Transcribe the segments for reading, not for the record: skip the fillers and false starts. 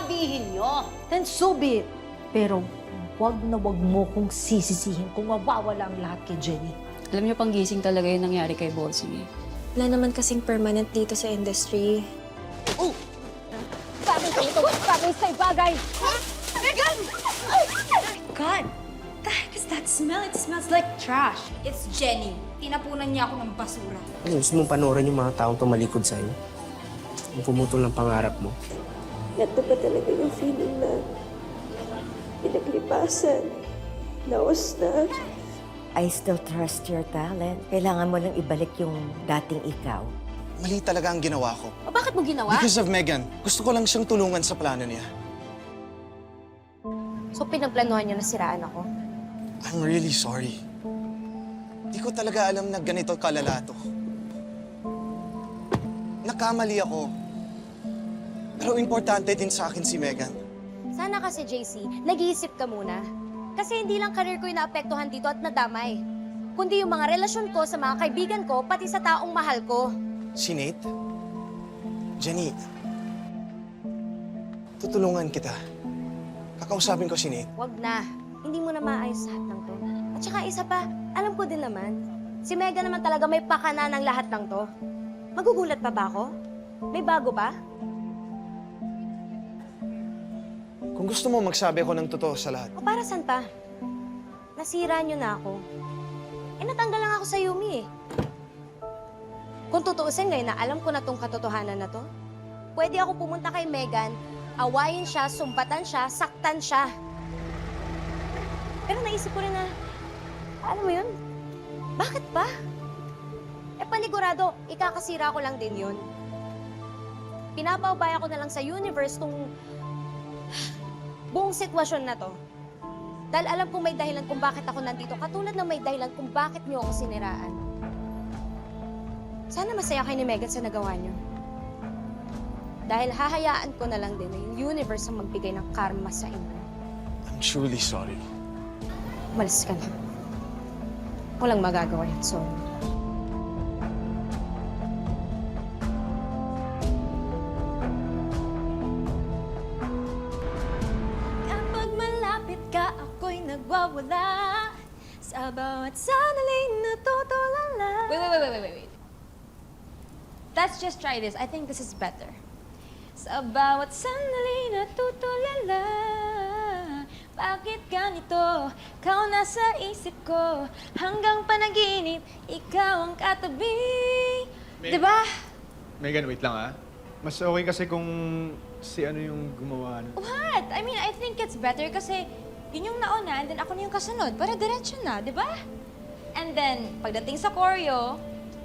sasabihin nyo. Then so be it. Pero wag na wag mo kong sisisihin kung mawawala ang lahat kay Jenny. Alam niyo, panggising talaga yung nangyari kay Bossing eh. Wala naman kasing permanent dito sa industry. Bagay sa'yo ito! Bagay sa'yo bagay! Megan! God! The heck is that smell? It smells like trash. It's Jenny. Tinapunan niya ako ng basura. Ano, gusto mong panoorin yung mga taong tumalikod sa'yo? Yung pumutol ng pangarap mo? Ito ba talaga yung feeling na pinaglipasan, laos na? I still trust your talent. Kailangan mo lang ibalik yung dating ikaw. Mali talaga ang ginawa ko. O bakit mo ginawa? Because of Megan. Gusto ko lang siyang tulungan sa plano niya. So pinagplanuhan niyo na siraan ako? I'm really sorry. Di ko talaga alam na ganito kalala to. Nakamali ako. Pero importante din sa akin si Megan. Sana kasi, JC, nag-iisip ka muna. Kasi hindi lang career ko yung naapektuhan dito at nadamay. Kundi yung mga relasyon ko sa mga kaibigan ko, pati sa taong mahal ko. Si Nate? Jenny, tutulungan kita. Kakausapin ko si Nate. Wag na. Hindi mo na maayos lahat ng to. At saka isa pa, alam ko din naman. Si Mega naman talaga may pakana ng lahat ng to. Magugulat pa ba ako? May bago ba? Kung gusto mo, magsabi ako ng totoo sa lahat. O para saan pa? Nasira niyo na ako. Natanggal lang ako sa Yumi eh. Kung tutuusin ngayon na alam ko na tong katotohanan na to, pwede ako pumunta kay Megan, awayin siya, sumpatan siya, saktan siya. Pero naisip ko rin na, alam mo yun, bakit ba? Panigurado, ikakasira ko lang din yun. Pinapaubaya ko na lang sa universe tong buong sitwasyon na to. Dahil alam kong may dahilan kung bakit ako nandito, katulad ng may dahilan kung bakit niyo ako siniraan. Sana masaya kayo ni Megan sa nagawa niyo. Dahil hahayaan ko na lang din na yung universe ang magbigay ng karma sa inyo. I'm truly sorry. Umalis ka na. Walang magagawa yan, sorry. Kapag malapit ka, ako'y nagwawala. Sa bawat sanaling natutulala. Wait. Let's just try this. I think this is better. Sa bawat sandali natutulala. Bakit ganito? Ikaw nasa isip ko. Hanggang panaginip, ikaw ang katabi. Diba? Megan, wait lang ah. Mas okay kasi kung si ano yung gumawa. What? I mean, I think it's better kasi yun yung nauna and then ako na yung kasunod. Para diretso na, di ba? And then, pagdating sa choreo,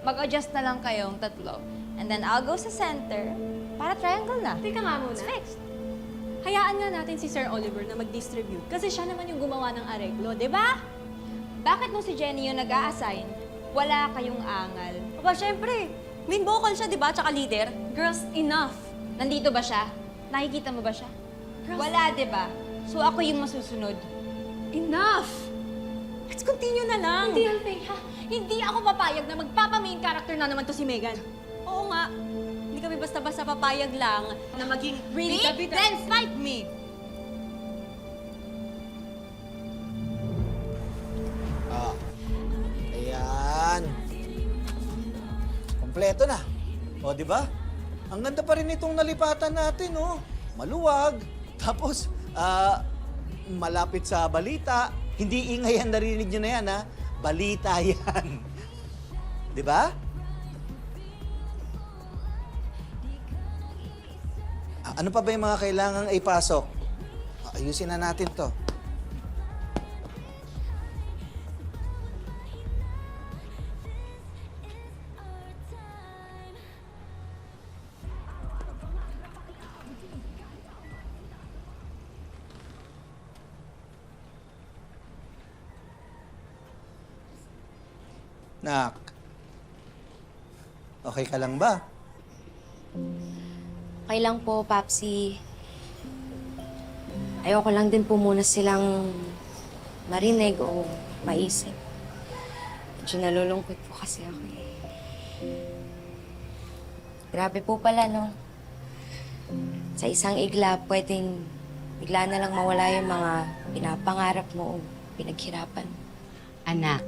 mag-adjust na lang kayong tatlo. And then I'll go sa center para triangle na. Teka nga muna. It's fixed. Hayaan nga natin si Sir Oliver na mag-distribute kasi siya naman yung gumawa ng areglo, di ba? Bakit nung si Jenny yung nag-a-assign, wala kayong angal? Aba, syempre, main vocal siya, di ba? Tsaka leader. Girls, enough. Nandito ba siya? Nakikita mo ba siya? Wala, di ba? So ako yung masusunod. Enough! Let's continue na lang. Hindi, Alfie, ha? Hindi ako papayag na magpapa-main character na naman to si Megan. Oo nga. Hindi kami basta-basta papayag lang na maging really big, then fight me! Ayan. Kompleto na. O, di ba? Ang ganda pa rin itong nalipatan natin, oh. Maluwag. Tapos, malapit sa balita. Hindi ingay ang narinig nyo na yan, ha? Balita yan. Di ba? Ano pa ba yung mga kailangang ipasok? Ayusin na natin to. Nak, okay ka lang ba? Okay lang po, Papsi. Ayoko lang din po muna silang marinig o maisip. Medyo nalulungkot po kasi ako eh. Grabe po pala, no? Sa isang igla, pwedeng bigla na lang mawala yung mga pinapangarap mo o pinaghirapan. Anak,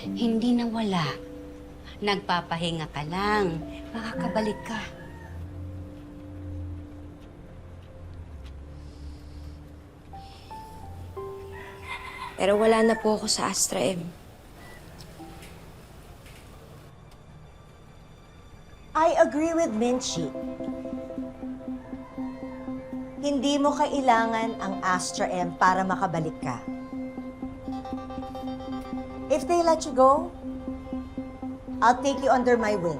hindi na wala. Nagpapahinga ka lang. Makakabalik ka. Pero wala na po ako sa Astra M. I agree with Minchi. Hindi mo kailangan ang Astra M para makabalik ka. If they let you go, I'll take you under my wing.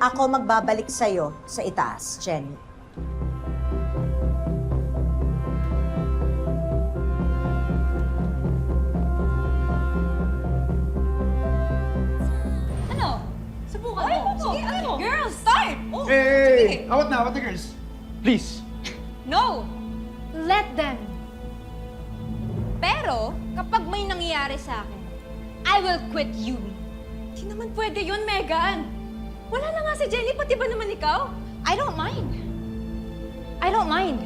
Ako magbabalik sa'yo sa itaas, Jenny. Ano? Subukan mo. Sige, ano? Girls, start! Oh, Hey! Awat na, awat na girls. Please. No! Let them. Pero, kapag may nangyayari sa akin, I will quit Yumi. Di naman pwede yun, Megan. Wala na nga si Jenny, pati ba naman ikaw? I don't mind. I don't mind.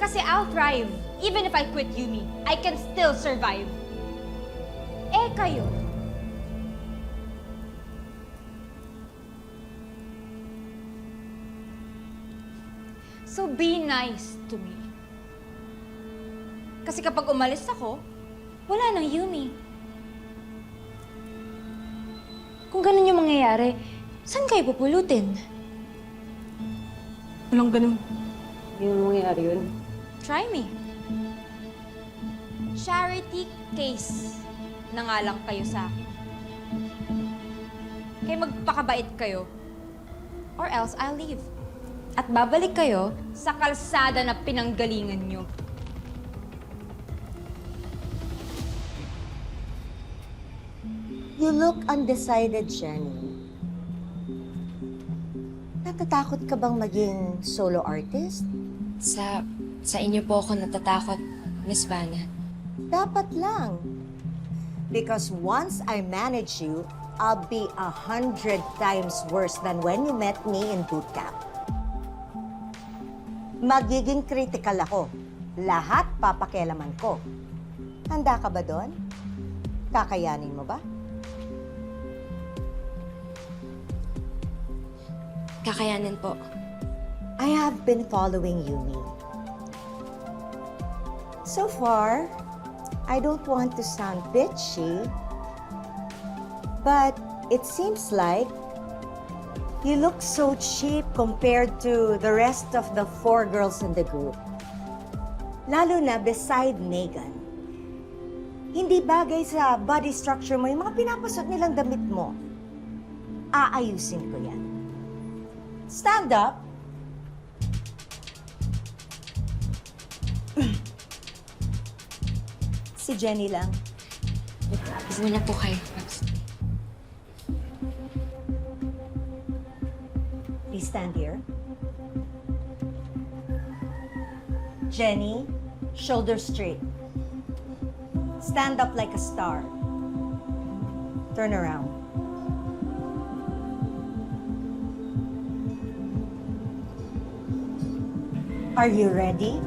Kasi I'll thrive. Even if I quit Yumi, I can still survive. Eh, kayo. So be nice to me. Kasi kapag umalis ako, wala nang Yumi. Kung ganun yung mangyayari, saan kayo pupulutin? Walang ganun. Hindi mo mangyayari yun. Try me. Charity case na nga lang kayo sa akin. Kaya magpakabait kayo, or else I'll leave. At babalik kayo sa kalsada na pinanggalingan nyo. You look undecided, Jenny. Natatakot ka bang maging solo artist? Sa inyo po ako natatakot, Miss Vanna. Dapat lang. Because once I manage you, I'll be 100 times worse than when you met me in boot camp. Magiging critical ako. Lahat papakialaman ko. Handa ka ba doon? Kakayanin mo ba? Kakayanin po. I have been following Yumi. So far, I don't want to sound bitchy, but it seems like you look so cheap compared to the rest of the 4 girls in the group. Lalo na beside Megan. Hindi bagay sa body structure mo yung mga pinapasot nilang damit mo. Aayusin ko yan. Stand up. Si Jenny lang. Muna po kayo. Please stand here. Jenny, shoulders straight. Stand up like a star. Turn around. Are you ready?